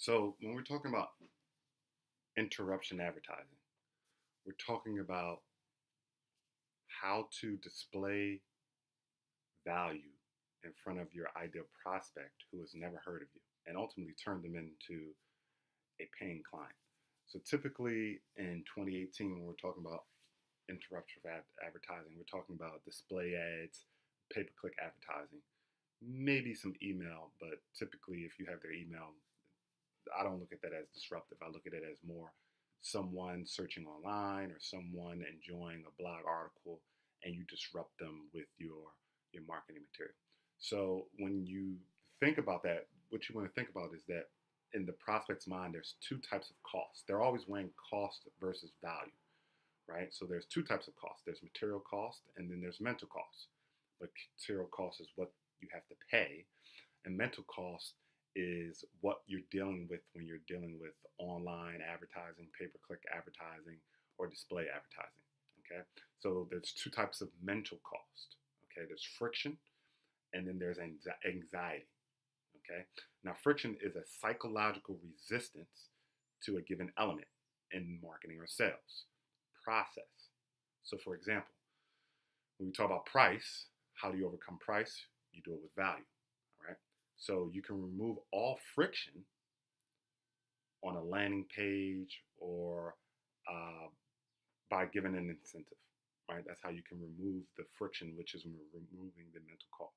So when we're talking about interruption advertising, we're talking about how to display value in front of your ideal prospect who has never heard of you and ultimately turn them into a paying client. So typically in 2018, when we're talking about interruption advertising, we're talking about display ads, pay-per-click advertising, maybe some email, but typically if you have their email, I don't look at that as disruptive. I look at it as more someone searching online or someone enjoying a blog article and you disrupt them with your marketing material. So when you think about that, what you want to think about is that in the prospect's mind, there's two types of costs. They're always weighing cost versus value, right? So there's two types of costs. There's material cost and then there's mental cost. But material cost is what you have to pay, and mental cost is what you're dealing with when you're dealing with online advertising, pay-per-click advertising, or display advertising. Okay, so there's two types of mental cost. Okay, there's friction, and then there's anxiety. Okay, now friction is a psychological resistance to a given element in marketing or sales process. So, for example, when we talk about price, how do you overcome price? You do it with value. All right. So you can remove all friction on a landing page or by giving an incentive, right? That's how you can remove the friction, which is removing the mental cost.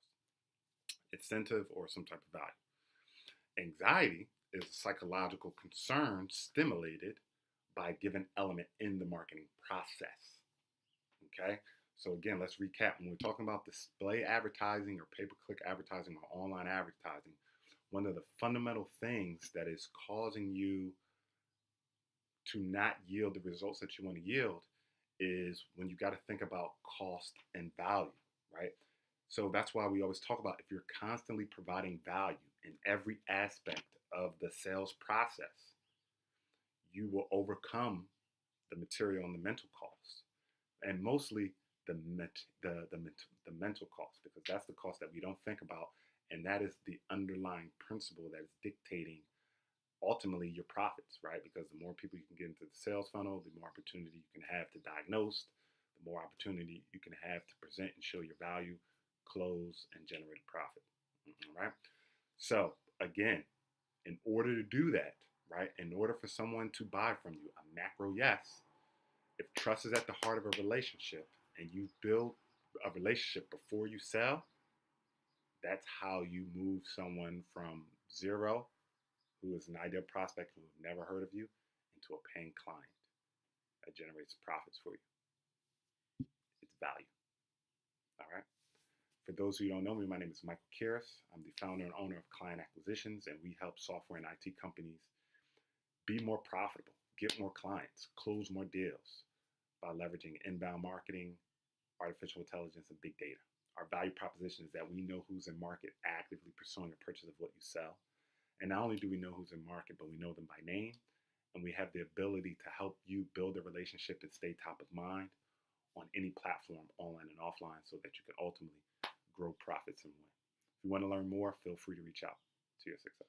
Incentive or some type of value. Anxiety is a psychological concern stimulated by a given element in the marketing process. Okay? So again, let's recap. When we're talking about display advertising or pay-per-click advertising or online advertising, one of the fundamental things that is causing you to not yield the results that you want to yield is when you got to think about cost and value, right? So that's why we always talk about if you're constantly providing value in every aspect of the sales process, you will overcome the material and the mental cost, and mostly the mental cost, because that's the cost that we don't think about, and that is the underlying principle that is dictating ultimately your profits, right? Because the more people you can get into the sales funnel, the more opportunity you can have to diagnose, the more opportunity you can have to present and show your value, close, and generate a profit. All right. So again, in order to do that, right, in order for someone to buy from you, a macro yes, if trust is at the heart of a relationship and you build a relationship before you sell, that's how you move someone from zero, who is an ideal prospect who have never heard of you, into a paying client that generates profits for you. It's value. All right. For those who don't know me, my name is Michael Kiris. I'm the founder and owner of Client Acquisitions, and we help software and IT companies be more profitable, get more clients, close more deals by leveraging inbound marketing, artificial intelligence, and big data. Our value proposition is that we know who's in market actively pursuing a purchase of what you sell. And not only do we know who's in market, but we know them by name, and we have the ability to help you build a relationship and stay top of mind on any platform, online and offline, so that you can ultimately grow profits and win. If you want to learn more, feel free to reach out to your success.